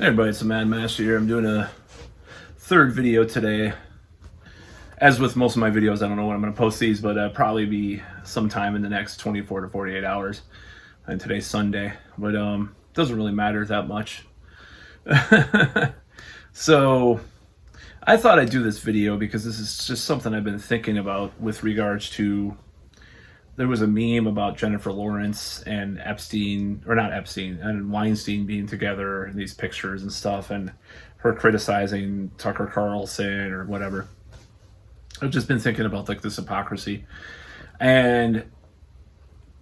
Hey everybody, it's the Manosphere here. I'm doing a third video today. As with most of my videos, I don't know when I'm going to post these, but probably be sometime in the next 24 to 48 hours. And today's Sunday, but doesn't really matter that much. So I thought I'd do this video because this is just something I've been thinking about with regards to. There was a meme about Jennifer Lawrence and Epstein, or not Epstein, and Weinstein being together in these pictures and stuff, and her criticizing Tucker Carlson or whatever. I've just been thinking about like this hypocrisy, and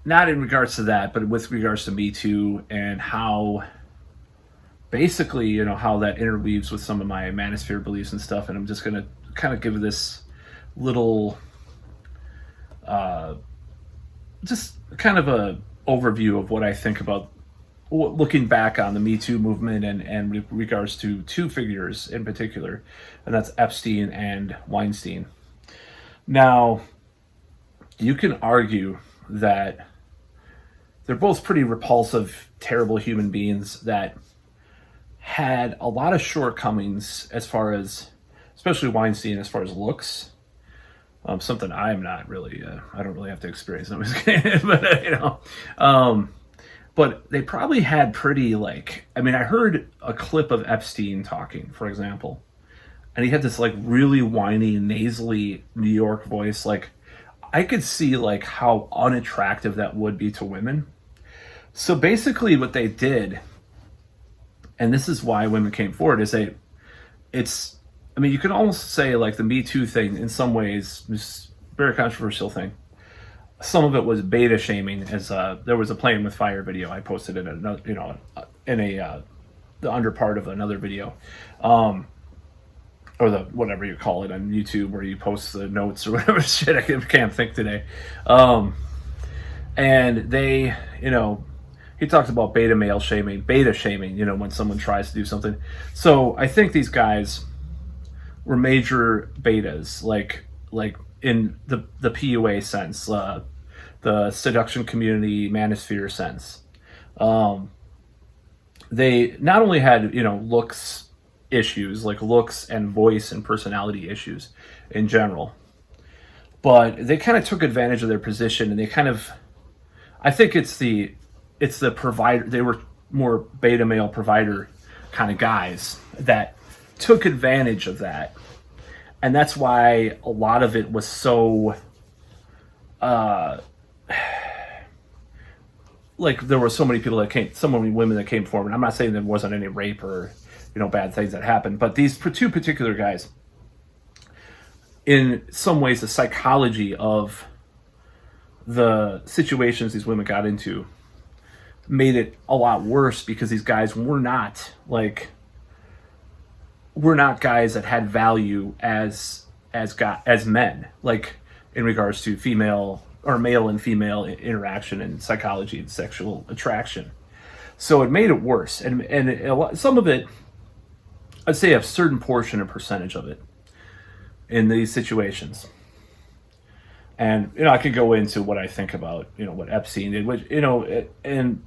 not in regards to that, but with regards to Me Too and how basically, you know, how that interweaves with some of my Manosphere beliefs and stuff. And I'm just going to kind of give this little just kind of a overview of what I think about looking back on the Me Too movement and regards to two figures in particular, and that's Epstein and Weinstein. Now, you can argue that they're both pretty repulsive, terrible human beings that had a lot of shortcomings as far as, especially Weinstein, as far as looks. Something I'm not really, I don't really have to experience. But but they probably had pretty I heard a clip of Epstein talking, for example, and he had this like really whiny, nasally New York voice. Like I could see like how unattractive that would be to women. So basically what they did, and this is why women came forward, is you can almost say like the Me Too thing in some ways was a very controversial thing. Some of it was beta shaming, as there was a Playing with Fire video I posted in another, the under part of another video, or the whatever you call it on YouTube, where you post the notes or whatever shit. I can't think today. And they, he talks about beta shaming, when someone tries to do something. So I think these guys were major betas, like in the PUA sense, the seduction community Manosphere sense. They not only had looks issues, like looks and voice and personality issues in general, but they kind of took advantage of their position, and they kind of, I think it's the provider. They were more beta male provider kind of guys that took advantage of that, and that's why a lot of it was so like there were so many people that came, so many women that came forward. I'm not saying there wasn't any rape or bad things that happened, but these two particular guys, in some ways, the psychology of the situations these women got into made it a lot worse, because these guys were not guys that had value as men, like in regards to female or male and female interaction and psychology and sexual attraction. So it made it worse, and some of it, I'd say a certain portion and percentage of it in these situations. And I could go into what I think about what Epstein did, which and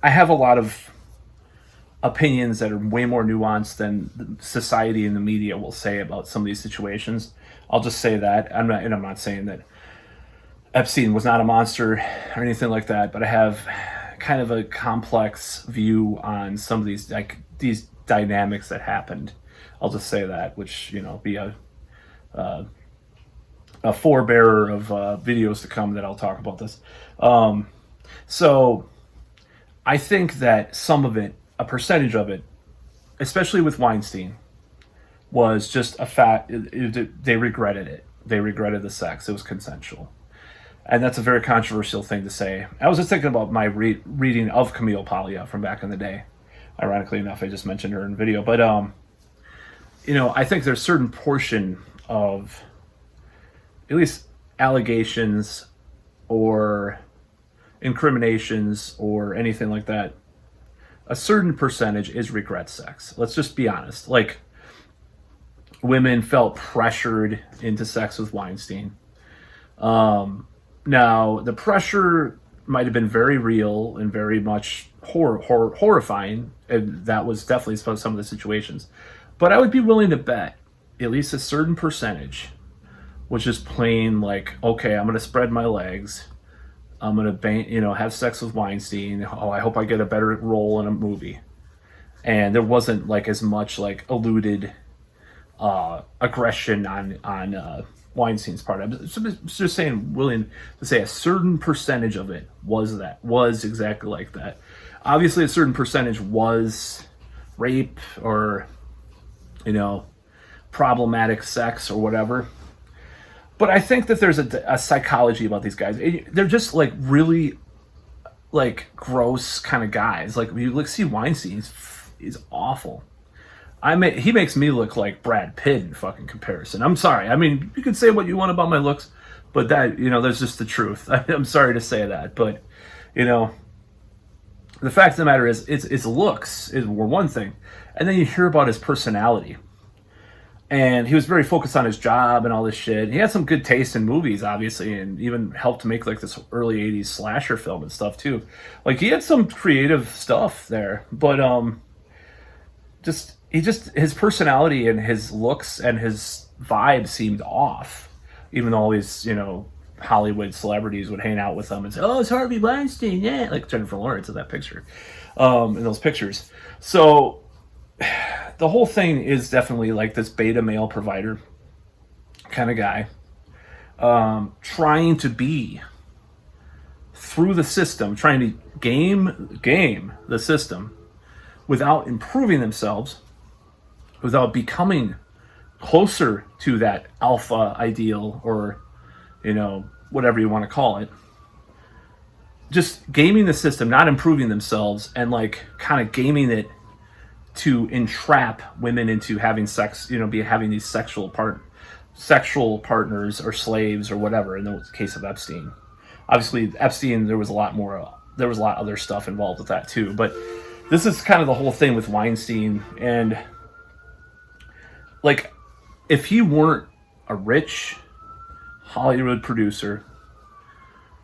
I have a lot of opinions that are way more nuanced than society and the media will say about some of these situations. I'll just say that I'm not saying that Epstein was not a monster or anything like that, but I have kind of a complex view on some of these dynamics that happened. I'll just say that, which be a forebearer of videos to come that I'll talk about this. So I think that some of it, a percentage of it, especially with Weinstein, was just a fact. They regretted it. They regretted the sex. It was consensual. And that's a very controversial thing to say. I was just thinking about my reading of Camille Paglia from back in the day. Ironically enough, I just mentioned her in video. But, I think there's a certain portion of at least allegations or incriminations or anything like that, a certain percentage is regret sex. Let's just be honest. Like, women felt pressured into sex with Weinstein. Now, the pressure might have been very real and very much horrifying, and that was definitely some of the situations. But I would be willing to bet at least a certain percentage was just plain like, okay, I'm gonna spread my legs. I'm gonna have sex with Weinstein. Oh, I hope I get a better role in a movie. And there wasn't like as much like alluded aggression on Weinstein's part. I'm just saying, willing to say a certain percentage of it was exactly like that. Obviously, a certain percentage was rape or problematic sex or whatever. But I think that there's a psychology about these guys. They're just like really like gross kind of guys. Like when you see Weinstein, he's awful. He makes me look like Brad Pitt in fucking comparison. I'm sorry. I mean, you can say what you want about my looks, but that, there's just the truth. I'm sorry to say that, but the fact of the matter is, it's looks were one thing, and then you hear about his personality. And he was very focused on his job and all this shit. He had some good taste in movies, obviously, and even helped to make like this early '80s slasher film and stuff too. Like he had some creative stuff there, but his personality and his looks and his vibe seemed off. Even though all these Hollywood celebrities would hang out with him and say, "Oh, it's Harvey Weinstein," yeah, like Jennifer Lawrence in that picture, in those pictures. So the whole thing is definitely like this beta male provider kind of guy, trying to be through the system, trying to game the system without improving themselves, without becoming closer to that alpha ideal or whatever you want to call it. Just gaming the system, not improving themselves, and like kind of gaming it to entrap women into having sex, having these sexual partners or slaves or whatever. In the case of Epstein, obviously Epstein, there was a lot other stuff involved with that too. But this is kind of the whole thing with Weinstein, and like if he weren't a rich Hollywood producer,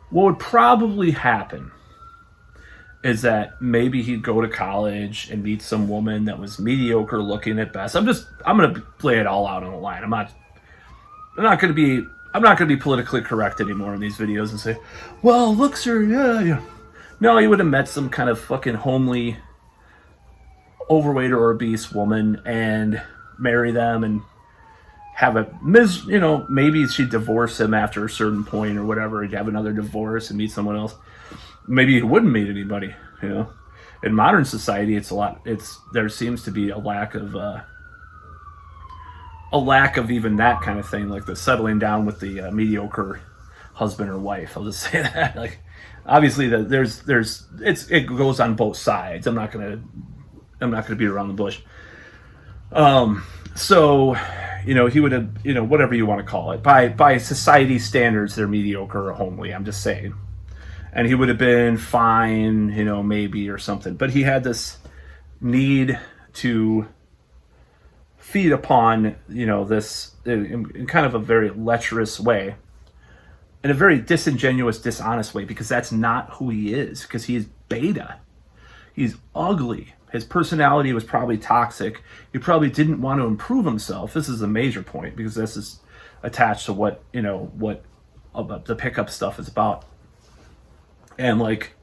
what would probably happen is that maybe he'd go to college and meet some woman that was mediocre looking at best. I'm going to lay it all out on the line. I'm not going to be politically correct anymore in these videos and say, well, looks are, yeah. No, he would have met some kind of fucking homely, overweight or obese woman and marry them and have maybe she'd divorce him after a certain point or whatever. He'd have another divorce and meet someone else. Maybe he wouldn't meet anybody, In modern society, there seems to be a lack of even that kind of thing, like the settling down with the mediocre husband or wife. I'll just say that. Like, obviously, it goes on both sides. I'm not gonna beat around the bush. So, he would have, whatever you want to call it, by society standards, they're mediocre or homely. I'm just saying. And he would have been fine, maybe or something. But he had this need to feed upon, this in kind of a very lecherous way, in a very disingenuous, dishonest way, because that's not who he is, because he is beta. He's ugly. His personality was probably toxic. He probably didn't want to improve himself. This is a major point, because this is attached to what the pickup stuff is about. And like,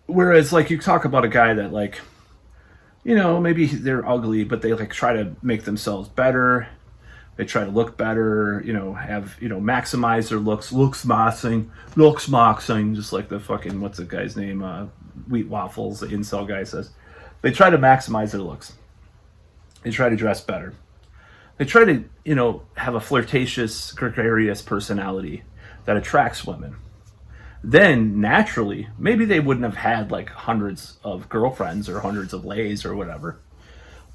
whereas like you talk about a guy that like, maybe they're ugly, but they like try to make themselves better. They try to look better, have, maximize their looks maxing, just like the fucking, what's the guy's name? Wheat Waffles, the incel guy says. They try to maximize their looks. They try to dress better. They try to, have a flirtatious, gregarious personality that attracts women. Then naturally, maybe they wouldn't have had like hundreds of girlfriends or hundreds of lays or whatever,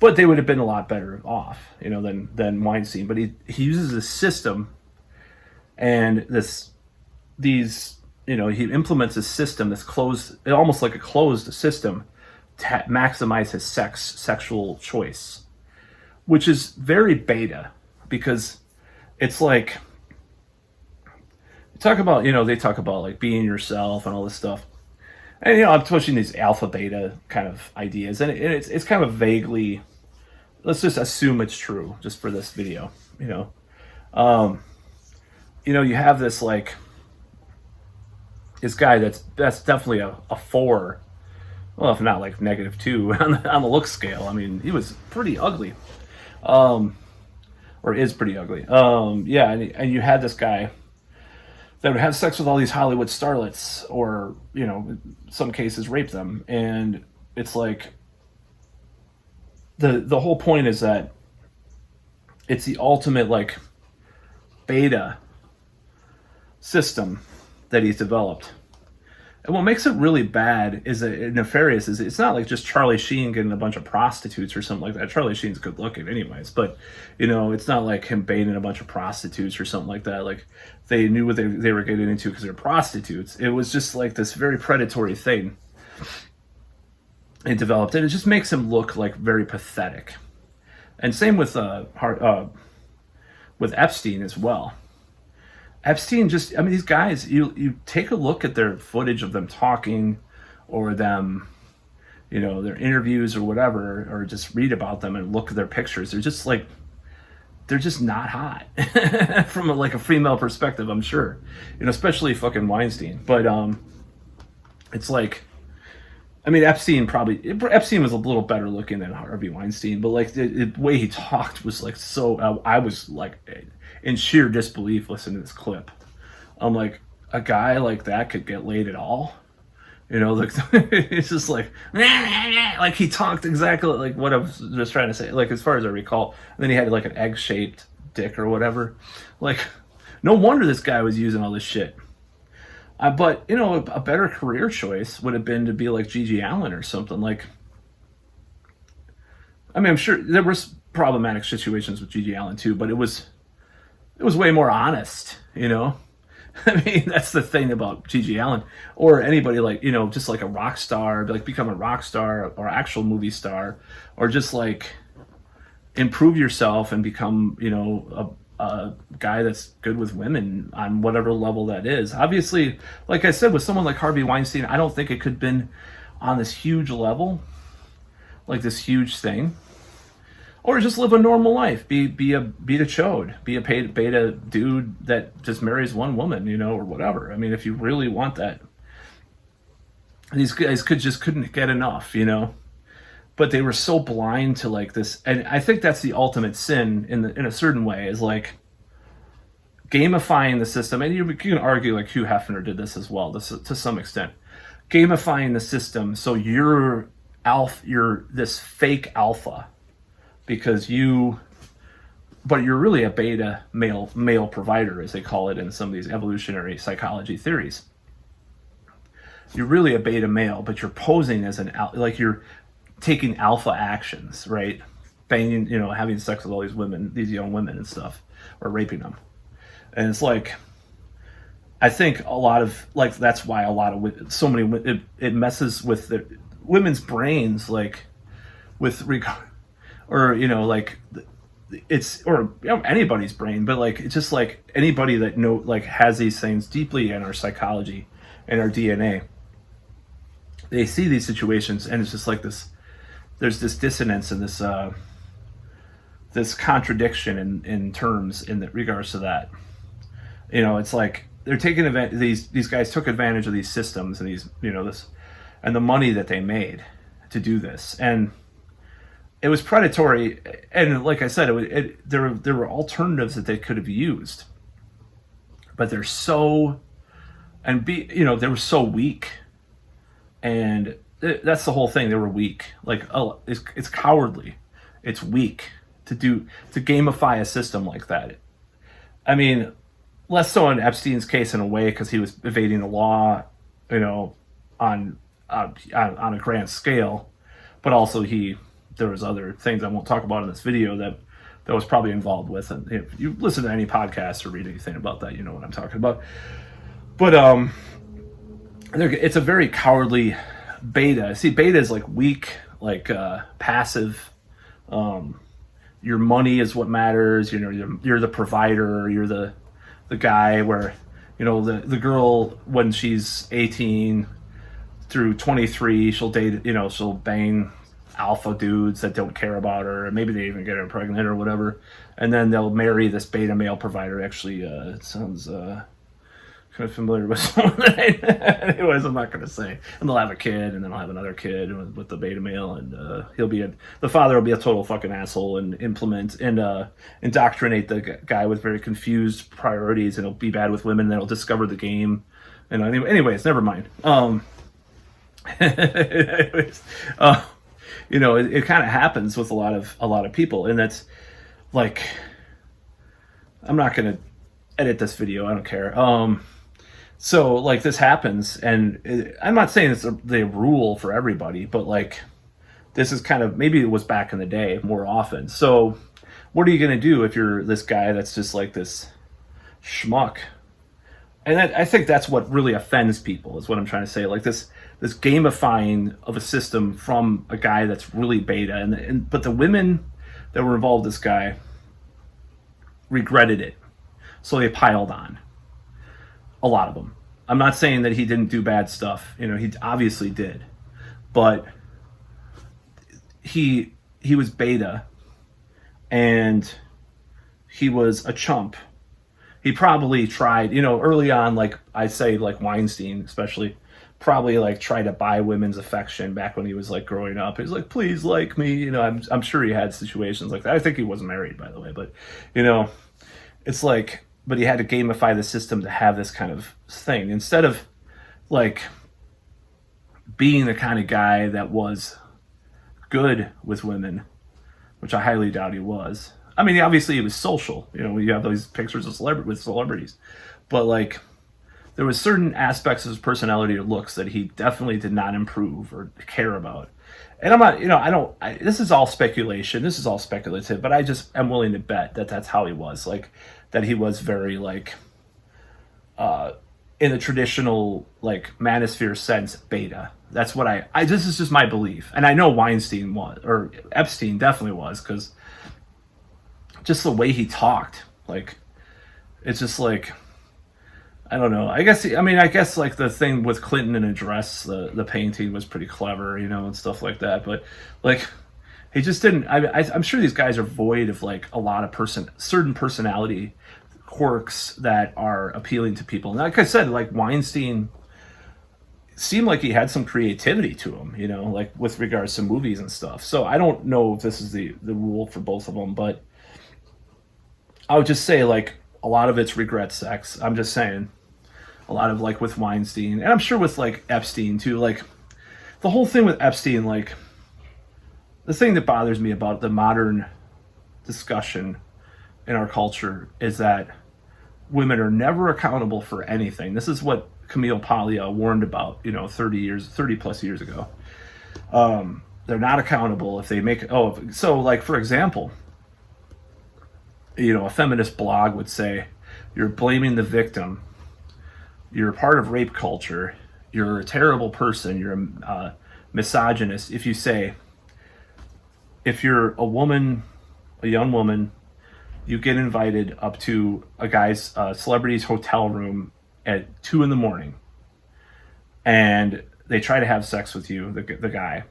but they would have been a lot better off, than Weinstein. But he uses this system, and he implements a system that's closed, almost like a closed system, to maximize his sexual choice, which is very beta, because it's like, they talk about like being yourself and all this stuff. And I'm pushing these alpha beta kind of ideas, and it's kind of vaguely. Let's just assume it's true, just for this video. Um, you have this like this guy that's definitely a 4. Well, if not like -2 on the look scale. I mean, he was pretty ugly, or is pretty ugly. Yeah, and you had this guy that would have sex with all these Hollywood starlets, or in some cases rape them, and it's like the whole point is that it's the ultimate like beta system that he's developed. And what makes it really bad is nefarious is it's not like just Charlie Sheen getting a bunch of prostitutes or something like that. Charlie Sheen's good looking anyways, but it's not like him baiting a bunch of prostitutes or something like that. Like they knew what they were getting into because they're prostitutes. It was just like this very predatory thing it developed, and it just makes him look like very pathetic. And same with Epstein as well. Epstein these guys, you take a look at their footage of them talking, or them, their interviews or whatever, or just read about them and look at their pictures. They're just not hot from a female perspective, I'm sure, especially fucking Weinstein. But it's like, Epstein was a little better looking than Harvey Weinstein, but like the way he talked was like so. I was like in sheer disbelief listening to this clip. I'm like, a guy like that could get laid at all, like it's just like he talked exactly like what I was just trying to say, like as far as I recall. And then he had like an egg-shaped dick or whatever. Like, no wonder this guy was using all this shit. But a better career choice would have been to be like Gigi Allen or something. Like, I'm sure there was problematic situations with Gigi Allen too, but it was way more honest. That's the thing about Gigi Allen, or anybody like just like a rock star, like become a rock star or actual movie star, or just like improve yourself and become a guy that's good with women on whatever level that is. Obviously, like I said, with someone like Harvey Weinstein, I don't think it could have been on this huge level, like this huge thing. Or just live a normal life, be a chode, be a beta dude that just marries one woman, or whatever. If you really want that, these guys couldn't get enough, But they were so blind to like this, and I think that's the ultimate sin in a certain way, is like gamifying the system. And you can argue like Hugh Hefner did this as well, to some extent, gamifying the system so you're this fake alpha. Because but you're really a beta male provider, as they call it in some of these evolutionary psychology theories. You're really a beta male, but you're posing as like you're taking alpha actions, right? Banging, having sex with all these women, these young women and stuff, or raping them. And it's like, I think a lot of like that's why it messes with the women's brains, like with regard. Or like it's anybody's brain, but like it's just like anybody that has these things deeply in our psychology and our DNA. They see these situations, and it's just like this. There's this dissonance and this contradiction in terms in regards to that. It's like they're taking advantage. These guys took advantage of these systems and these this and the money that they made to do this. And it was predatory, and like I said, there were alternatives that they could have used, but they were so weak, and that's the whole thing. They were weak. Like, it's cowardly, it's weak to gamify a system like that. Less so in Epstein's case in a way, because he was evading the law, on a grand scale, but also there was other things I won't talk about in this video that was probably involved with. And if you listen to any podcast or read anything about that, you know what I'm talking about. But it's a very cowardly beta. See, beta is like weak, like passive. Your money is what matters. You're the provider. You're the guy where, the girl when she's 18 through 23, she'll date, she'll bang alpha dudes that don't care about her, and maybe they even get her pregnant or whatever, and then they'll marry this beta male provider. Actually, it sounds kind of familiar with someone that anyways, I'm not going to say. And they'll have a kid, and then I'll have another kid with the beta male, and the father will be a total fucking asshole and indoctrinate the guy with very confused priorities, and he'll be bad with women, and then he'll discover the game. And anyways, never mind. Anyways, it kind of happens with a lot of people, and that's like, I'm not going to edit this video. I don't care. So like this happens, and I'm not saying it's the rule for everybody, but like this is kind of, maybe it was back in the day more often. So what are you going to do if you're this guy that's just like this schmuck? And I think that's what really offends people, is what I'm trying to say. Like this gamifying of a system from a guy that's really beta, but the women that were involved, this guy, regretted it, so they piled on. A lot of them. I'm not saying that he didn't do bad stuff. He obviously did, but he was beta, and he was a chump. He probably tried, early on, like I say, like Weinstein especially, probably like tried to buy women's affection back when he was like growing up. He's like, please like me. I'm sure he had situations like that. I think he wasn't married, by the way, but it's like, but he had to gamify the system to have this kind of thing, instead of like being the kind of guy that was good with women, which I highly doubt he was. I mean, obviously he was social, you have those pictures of celebrities, but like there was certain aspects of his personality or looks that he definitely did not improve or care about. And I'm not, this is all speculation. This is all speculative, but I just am willing to bet that that's how he was. Like, that he was very, like, in the traditional, like, Manosphere sense, beta. That's what this is just my belief. And I know Weinstein was, or Epstein definitely was, because just the way he talked, like, it's just like, I don't know. I guess like the thing with Clinton in a dress, the painting was pretty clever, and stuff like that. But like, he just didn't. I'm sure these guys are void of like a lot of certain personality quirks that are appealing to people. And like I said, like Weinstein seemed like he had some creativity to him, like with regards to movies and stuff. So I don't know if this is the rule for both of them, but I would just say like, a lot of it's regret sex. I'm just saying. A lot of like with Weinstein, and I'm sure with like Epstein too. Like the whole thing with Epstein, like the thing that bothers me about the modern discussion in our culture is that women are never accountable for anything. This is what Camille Paglia warned about, 30 plus years ago. They're not accountable if they make, so like for example, a feminist blog would say, you're blaming the victim, you're a part of rape culture, you're a terrible person, you're a misogynist if you say, if you're a young woman, you get invited up to a guy's celebrity's hotel room at 2 a.m, and they try to have sex with you, the guy,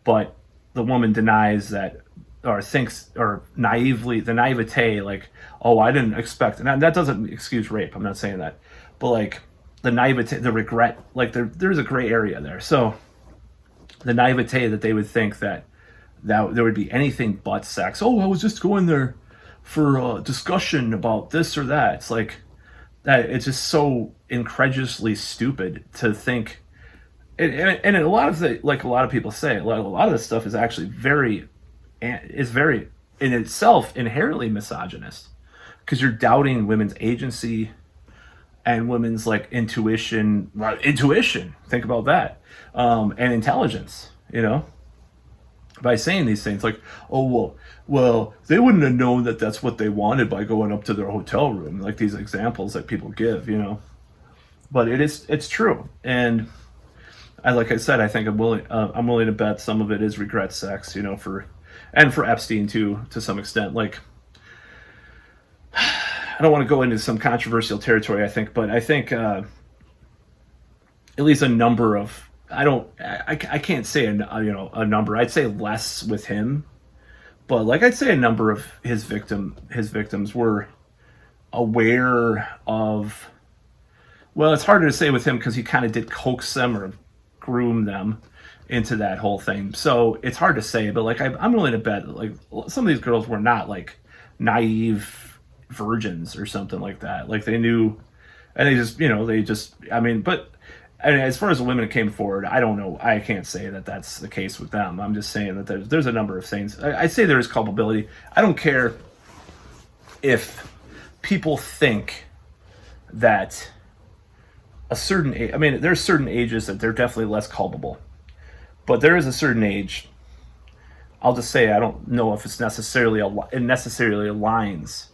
but the woman denies that, or thinks, or the naivete, like, oh, I didn't expect, and that doesn't excuse rape, I'm not saying that, but like the naivete, the regret, like there's a gray area there. So the naivete that they would think that there would be anything but sex. Oh, I was just going there for a discussion about this or that. It's like that. It's just so incredulously stupid to think. And a lot of people say, a lot of this stuff is actually very in itself inherently misogynist, because you're doubting women's agency and women's like intuition. Think about that, and intelligence. By saying these things like, oh well, they wouldn't have known that that's what they wanted by going up to their hotel room. Like these examples that people give, But it's true, and like I said, I think I'm willing to bet some of it is regret sex, for Epstein too, to some extent. Like, I don't want to go into some controversial territory, but I think at least a number of I can't say a number. I'd say less with him, but like I'd say a number of his victims were aware of. Well, it's harder to say with him because he kind of did coax them or groom them into that whole thing. So it's hard to say, but like I'm willing to bet that like some of these girls were not like naive virgins or something like that. Like they knew, and I mean, but and as far as the women that came forward, I don't know. I can't say that that's the case with them. I'm just saying that there's a number of things. I say there is culpability. I don't care if people think that a certain age, I mean, there's certain ages that they're definitely less culpable. But there is a certain age. I'll just say I don't know if it necessarily aligns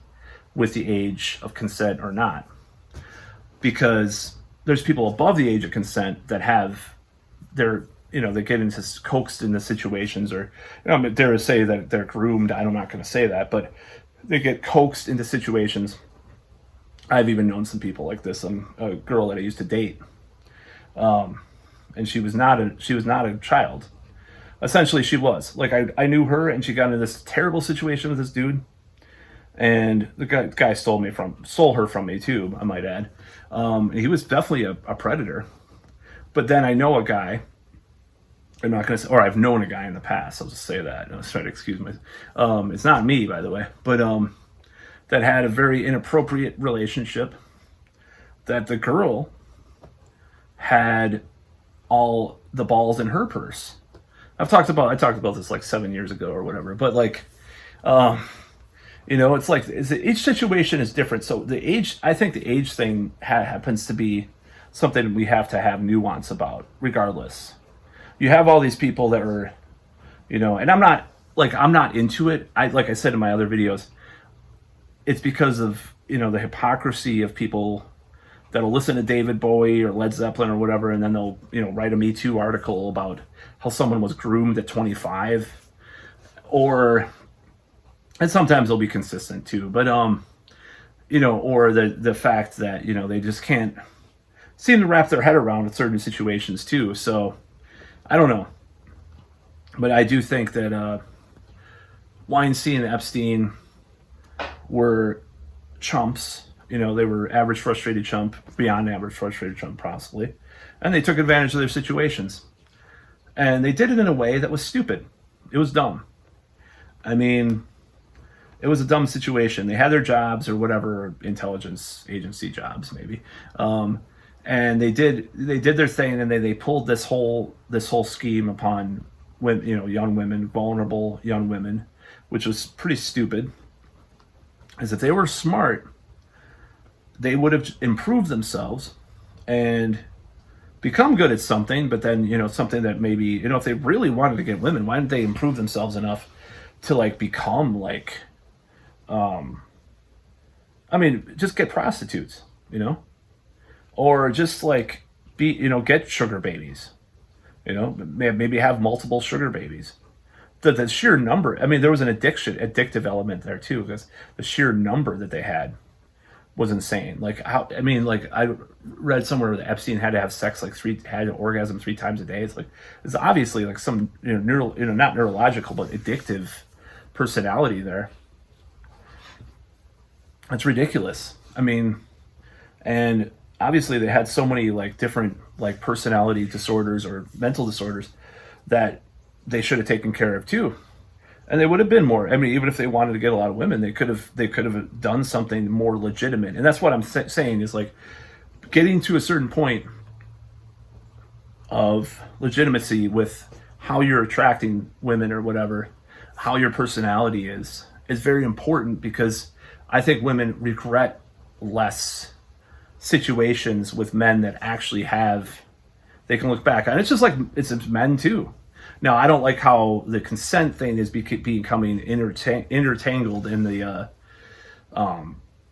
with the age of consent or not, because there's people above the age of consent that have their they get into coaxed into situations, or I dare to say that they're groomed. I'm not going to say that, but they get coaxed into situations. I've even known some people like this. A girl that I used to date, and she was not a child. Essentially, she was like I knew her, and she got into this terrible situation with this dude, and the guy stole her from me too. I might add. He was definitely a predator. But then I know a guy. I'm not gonna say, or I've known a guy in the past. I'll just say that. I was trying to excuse my. It's not me, by the way, but that had a very inappropriate relationship. That the girl had all the balls in her purse. I talked about this like 7 years ago or whatever, but like, it's like each situation is different. So I think the age thing happens to be something we have to have nuance about, regardless. You have all these people that are, and I'm not into it. Like I said in my other videos, it's because of, the hypocrisy of people that'll listen to David Bowie or Led Zeppelin or whatever, and then they'll, write a Me Too article about how someone was groomed at 25, and sometimes they'll be consistent too, but or the fact that they just can't seem to wrap their head around certain situations too. So I don't know, but I do think that Weinstein and Epstein were chumps. They were average frustrated chump, beyond average frustrated chump possibly, and they took advantage of their situations, and they did it in a way that was stupid. It was dumb. I mean, it was a dumb situation. They had their jobs or whatever, intelligence agency jobs maybe, and they did their thing, and they pulled this whole scheme upon women, young women, vulnerable young women, which was pretty stupid. As if they were smart, they would have improved themselves and become good at something, but then something that maybe if they really wanted to get women, why didn't they improve themselves enough to like become like just get prostitutes, or just like be get sugar babies, maybe have multiple sugar babies. The sheer number, there was an addictive element there too, because the sheer number that they had was insane. Like I read somewhere that Epstein had to have sex had an orgasm 3 times a day. It's obviously like some not neurological but addictive personality there. It's ridiculous. And obviously they had so many like different like personality disorders or mental disorders that they should have taken care of too. And they would have been more. Even if they wanted to get a lot of women, they could have done something more legitimate. And that's what I'm saying is like getting to a certain point of legitimacy with how you're attracting women or whatever, how your personality is very important, because I think women regret less situations with men that actually they can look back on. It's just like it's men too. Now, I don't like how the consent thing is becoming intertangled in the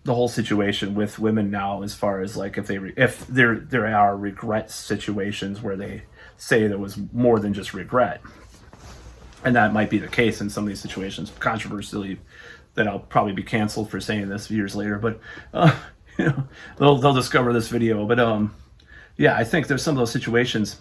whole situation with women now, as far as like if there are regret situations where they say there was more than just regret, and that might be the case in some of these situations. Controversially, that I'll probably be canceled for saying this years later, but they'll discover this video. But yeah, I think there's some of those situations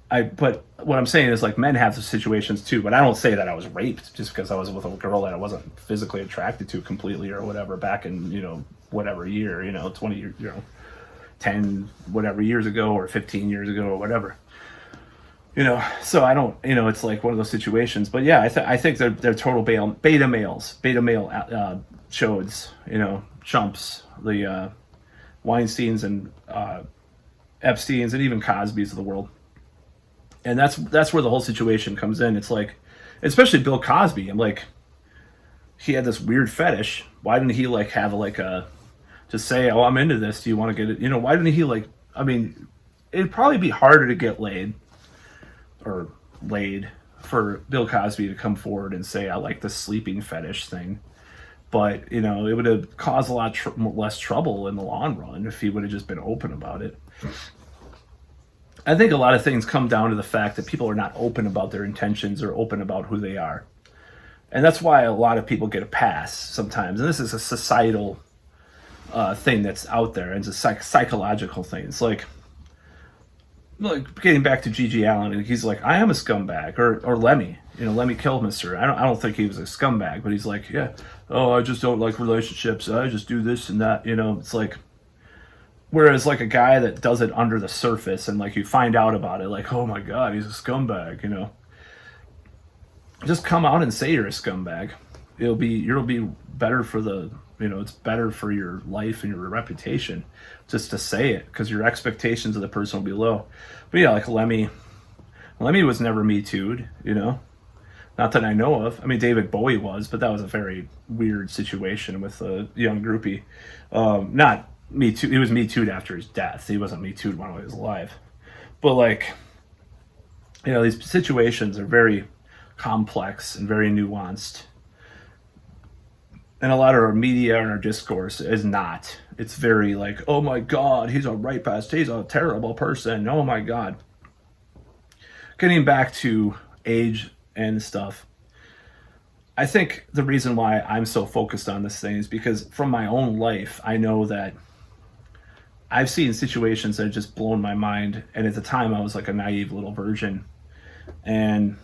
but what I'm saying is like men have the situations too, but I don't say that I was raped just because I was with a girl that I wasn't physically attracted to completely or whatever back in, whatever year, 20 years, 10 whatever years ago or 15 years ago or whatever. So I don't, it's like one of those situations. But yeah, I think they're total beta males, beta male chodes, chumps, the Weinsteins and Epsteins and even Cosbys of the world. And that's where the whole situation comes in. It's like, especially Bill Cosby. I'm like, he had this weird fetish. Why didn't he like have like a just say, "Oh, I'm into this. Do you want to get it?" Why didn't he like? I mean, it'd probably be harder to get laid or laid for Bill Cosby to come forward and say, "I like the sleeping fetish thing." But it would have caused a lot less trouble in the long run if he would have just been open about it. I think a lot of things come down to the fact that people are not open about their intentions or open about who they are. And that's why a lot of people get a pass sometimes. And this is a societal thing that's out there. It's a psychological thing. It's like getting back to Gigi Allen, and he's like, I am a scumbag. Or Lemmy, Lemmy Kilmister. I don't think he was a scumbag, but he's like, yeah, oh, I just don't like relationships. I just do this and that. It's like, whereas like a guy that does it under the surface and like you find out about it, like, oh my God, he's a scumbag, just come out and say you're a scumbag. It'll be better for it's better for your life and your reputation just to say it, because your expectations of the person will be low. But yeah, like Lemmy was never Me Too'd, not that I know of. I mean, David Bowie was, but that was a very weird situation with a young groupie. Not Me Too. He was Me Too'd after his death. He wasn't Me Too'd when he was alive. But like, these situations are very complex and very nuanced. And a lot of our media and our discourse is not. It's very like, oh my God, he's a rapist. He's a terrible person. Oh my God. Getting back to age and stuff, I think the reason why I'm so focused on this thing is because from my own life, I know that I've seen situations that have just blown my mind. And at the time, I was like a naive little virgin. And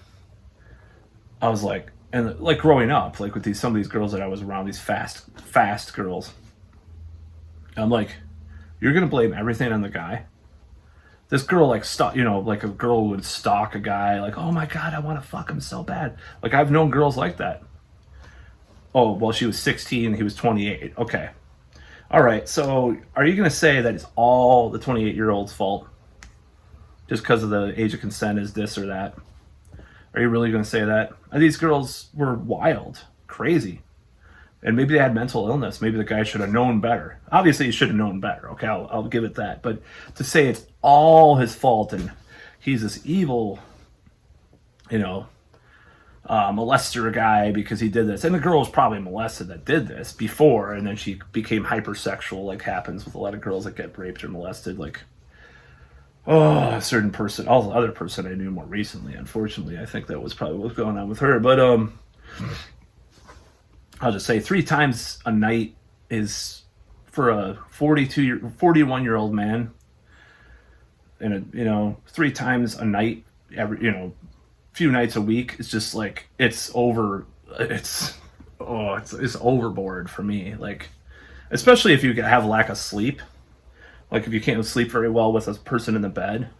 I was like, and like growing up, like with some of these girls that I was around, these fast girls, I'm like, you're going to blame everything on the guy? This girl like like a girl would stalk a guy like, oh my God, I want to fuck him so bad. Like I've known girls like that. Oh, well, she was 16 and he was 28. Okay. All right. So are you going to say that it's all the 28-year-old's fault just because of the age of consent is this or that? Are you really going to say that? And these girls were wild, crazy. And maybe they had mental illness. Maybe the guy should have known better. Obviously, he should have known better. Okay, I'll give it that. But to say it's all his fault and he's this evil, molester guy because he did this. And the girl was probably molested that did this before, and then she became hypersexual, like happens with a lot of girls that get raped or molested. Like, a certain person, also other person I knew more recently, unfortunately. I think that was probably what's going on with her. But I'll just say 3 times a night is for a 41-year-old man, and 3 times a night every few nights a week. It's just like it's overboard for me. Like, especially if you have lack of sleep. Like if you can't sleep very well with a person in the bed, and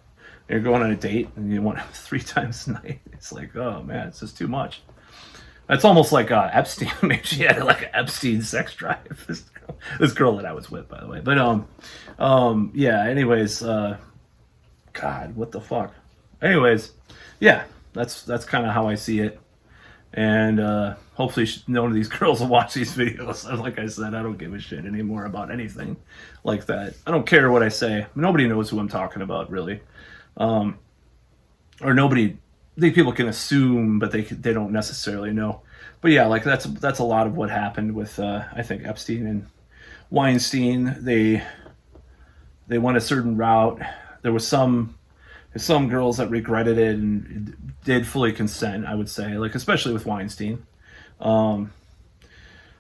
you're going on a date and you want 3 times a night. It's like, oh man, it's just too much. It's almost like Epstein. Maybe she had like an Epstein sex drive. This girl that I was with, by the way. But yeah. Anyways, God, what the fuck. Anyways, yeah, that's kind of how I see it. And hopefully none of these girls will watch these videos. Like I said, I don't give a shit anymore about anything like that. I don't care what I say. Nobody knows who I'm talking about, really. Or nobody... I think people can assume, but they don't necessarily know. But yeah, like that's a lot of what happened with I think Epstein and Weinstein. They went a certain route. There was some girls that regretted it and did fully consent, I would say, like especially with Weinstein.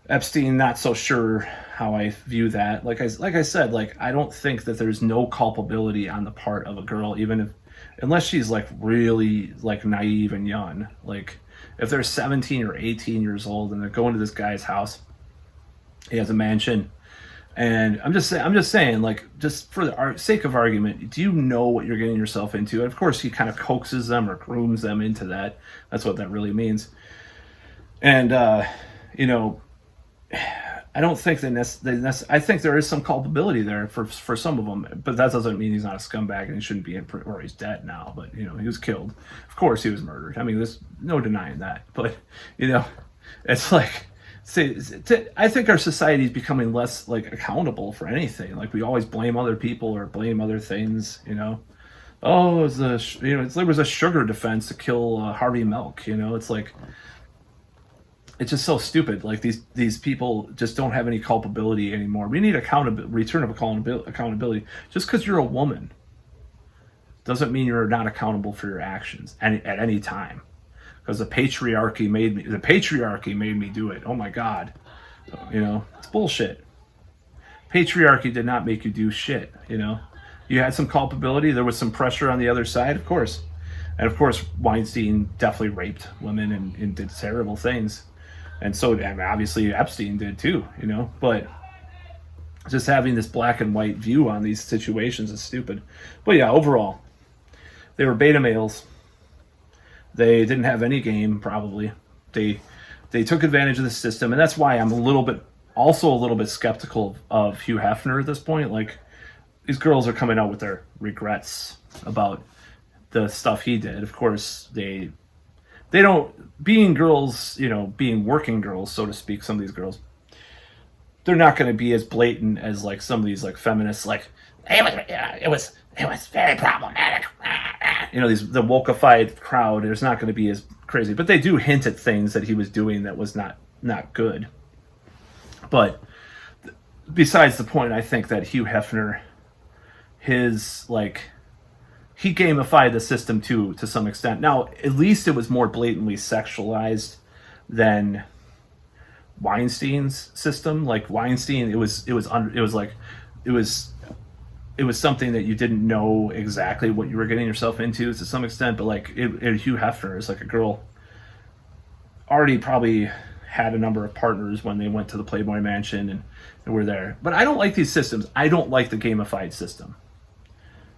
Epstein, not so sure how I view that. Like I said, like I don't think that there's no culpability on the part of a girl, even if unless she's like really like naive and young. Like if they're 17 or 18 years old and they're going to this guy's house, he has a mansion, and I'm just saying, like, just for the sake of argument, do you know what you're getting yourself into? And of course, he kind of coaxes them or grooms them into that. That's what that really means. And you know, I don't think I think there is some culpability there for some of them, but that doesn't mean he's not a scumbag and he shouldn't be in prison, or he's dead now. But you know, he was killed. Of course, he was murdered. I mean, there's no denying that. But you know, it's like, I think our society is becoming less like accountable for anything. Like we always blame other people or blame other things. You know, oh, there was a sugar defense to kill Harvey Milk. You know, it's like, it's just so stupid. Like these people just don't have any culpability anymore. We need return of accountability. Just because you're a woman doesn't mean you're not accountable for your actions at any time. Because the patriarchy made me do it. Oh my God, you know, it's bullshit. Patriarchy did not make you do shit. You know, you had some culpability. There was some pressure on the other side, of course, and of course Weinstein definitely raped women and did terrible things. And so, I mean, obviously, Epstein did too, you know. But just having this black and white view on these situations is stupid. But yeah, overall, they were beta males. They didn't have any game, probably. They took advantage of the system, and that's why I'm a little bit skeptical of Hugh Hefner at this point. Like, these girls are coming out with their regrets about the stuff he did. Of course, they don't, being girls, you know, being working girls, so to speak, some of these girls, they're not going to be as blatant as like some of these like feminists, like it was very problematic. You know, the wokeified crowd, there's not going to be as crazy, but they do hint at things that he was doing that was not good. But besides the point, I think that Hugh Hefner, he gamified the system too, to some extent. Now, at least it was more blatantly sexualized than Weinstein's system. Like Weinstein, it was something that you didn't know exactly what you were getting yourself into to some extent. But like Hugh Hefner is like a girl already probably had a number of partners when they went to the Playboy Mansion and were there. But I don't like these systems. I don't like the gamified system.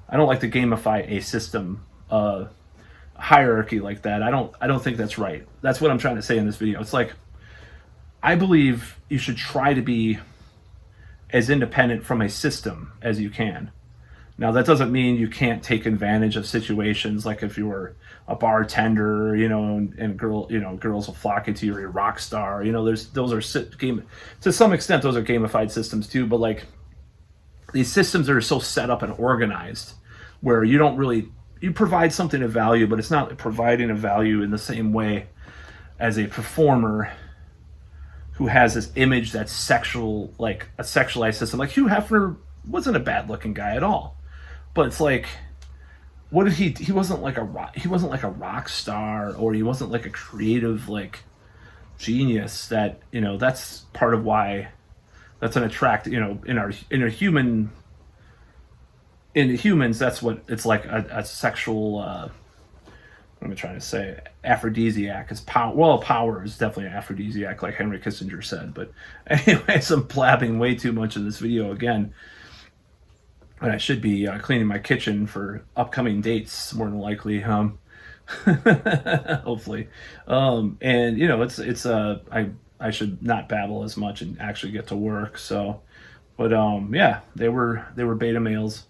I don't like to gamify a system hierarchy like that. I don't think that's right. That's what I'm trying to say in this video. It's like, I believe you should try to be as independent from a system as you can. Now, that doesn't mean you can't take advantage of situations like if you were a bartender, you know, and girls will flock into you, or you're a rock star. You know, to some extent, those are gamified systems too. But like, these systems are so set up and organized where you provide something of value, but it's not providing a value in the same way as a performer who has this image that's sexual, like a sexualized system. Like Hugh Hefner wasn't a bad looking guy at all, but it's like, what did he wasn't like a rock star, or he wasn't like a creative like genius that, you know, that's part of why that's an attract, you know, in humans, that's what it's like, a sexual what am I trying to say, aphrodisiac is power. Well, power is definitely an aphrodisiac, like Henry Kissinger said. But anyways, I'm blabbing way too much in this video again, and I should be cleaning my kitchen for upcoming dates, more than likely. Hopefully, and you know, I should not babble as much and actually get to work. So, but yeah, they were beta males,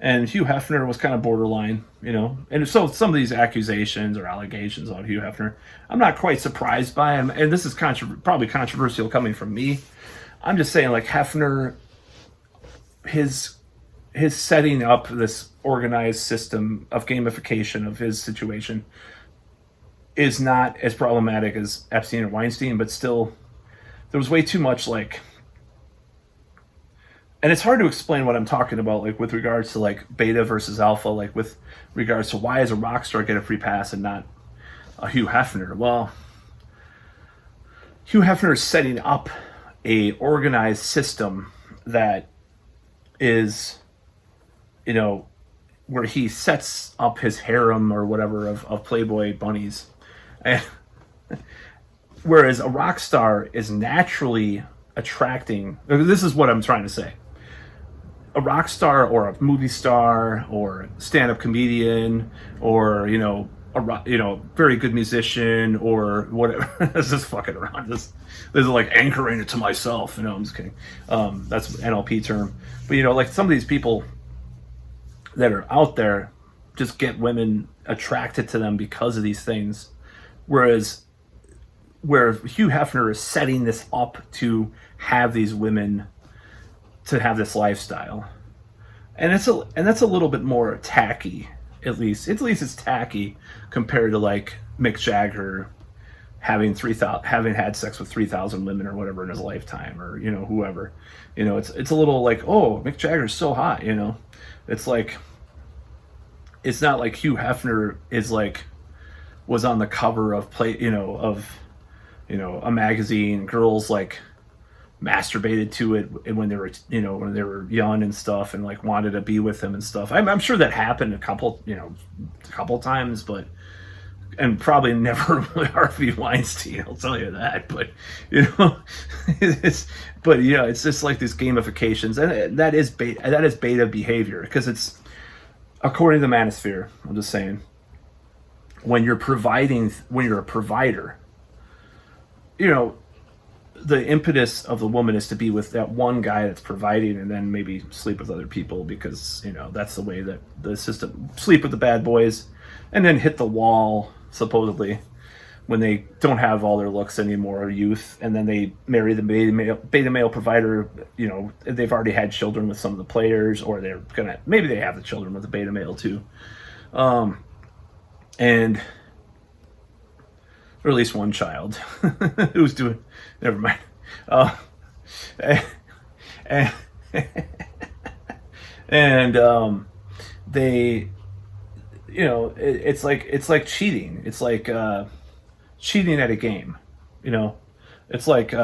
and Hugh Hefner was kind of borderline, you know. And so some of these accusations or allegations on Hugh Hefner, I'm not quite surprised by him. And this is probably controversial coming from me. I'm just saying, like, Hefner, his setting up this organized system of gamification of his situation is not as problematic as Epstein or Weinstein, but still, there was way too much, like, and it's hard to explain what I'm talking about, like, with regards to, like, beta versus alpha, like, with regards to why does a rock star get a free pass and not a Hugh Hefner? Well, Hugh Hefner is setting up a organized system that is, you know, where he sets up his harem or whatever of Playboy bunnies. And whereas a rock star is naturally attracting, this is what I'm trying to say. A rock star or a movie star or stand-up comedian or, very good musician or whatever. This is fucking around. This is like anchoring it to myself. I'm just kidding. That's an NLP term. But, like some of these people that are out there just get women attracted to them because of these things. Whereas where Hugh Hefner is setting this up to have these women, to have this lifestyle. And that's a little bit more tacky, at least it's tacky compared to like Mick Jagger having had sex with 3,000 women or whatever in his lifetime, or whoever. It's a little like, oh, Mick Jagger's so hot. It's like, it's not like Hugh Hefner was on the cover of a magazine. Girls like masturbated to it when they were young and stuff, and like wanted to be with him and stuff. I'm sure that happened a couple times, and probably never Harvey Weinstein, I'll tell you that. But it's just like these gamifications, and that is beta behavior, because it's, according to the Manosphere, I'm just saying, when you're a provider, the impetus of the woman is to be with that one guy that's providing, and then maybe sleep with other people, because that's the way that the system, sleep with the bad boys and then hit the wall supposedly when they don't have all their looks anymore, or youth, and then they marry the beta male provider. They've already had children with some of the players, or maybe they have the children with the beta male too, and or at least one child who's doing, never mind. They, it's like cheating. It's like cheating at a game. It's like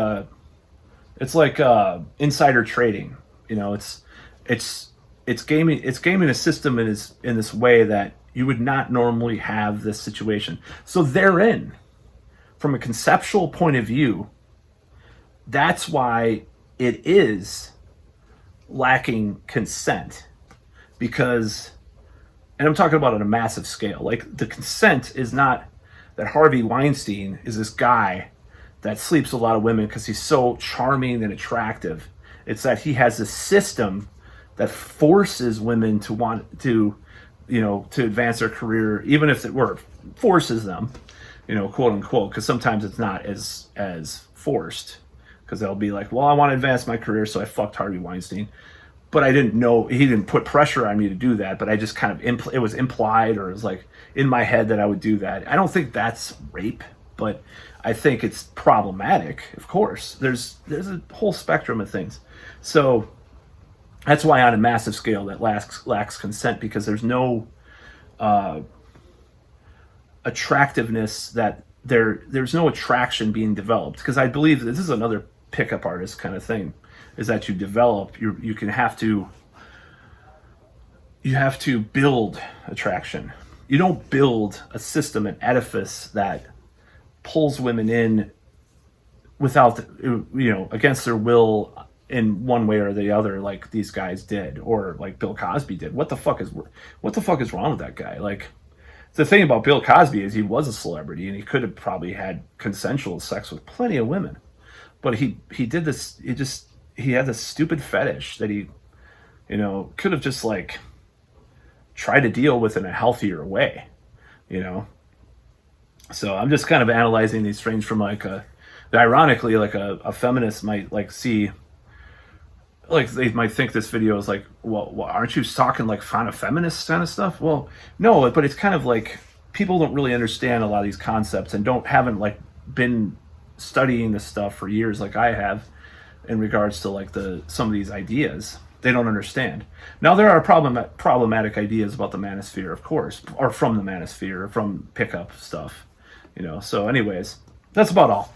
insider trading. It's gaming a system in this way that you would not normally have this situation. So therein, from a conceptual point of view, that's why it is lacking consent. Because, and I'm talking about on a massive scale, like the consent is not that Harvey Weinstein is this guy that sleeps with a lot of women because he's so charming and attractive. It's that he has a system that forces women to want to, to advance their career, even if it were forces them, quote unquote, because sometimes it's not as forced, because they'll be like, well, I want to advance my career, so I fucked Harvey Weinstein, but I didn't know, he didn't put pressure on me to do that, but I just kind of it was implied, or it was like in my head that I would do that. I don't think that's rape, but I think it's problematic. Of course, there's a whole spectrum of things. So that's why on a massive scale that lacks consent, because there's no attractiveness, that there's no attraction being developed. Because I believe this is another pickup artist kind of thing, is that you have to build attraction. You don't build a system, an edifice that pulls women in without, against their will in one way or the other, like these guys did, or like Bill Cosby did. What the fuck is wrong with that guy? Like, the thing about Bill Cosby is he was a celebrity, and he could have probably had consensual sex with plenty of women, but he did this. He had this stupid fetish that he, could have just like tried to deal with in a healthier way, So I'm just kind of analyzing these things from ironically, like a feminist might like see, like they might think this video is like, well, aren't you talking like kind of feminist kind of stuff? Well, no, but it's kind of like people don't really understand a lot of these concepts, and haven't like been studying this stuff for years like I have, in regards to like some of these ideas. They don't understand. Now, there are problematic ideas about the Manosphere, of course, or from the Manosphere, or from pickup stuff, So anyways, that's about all.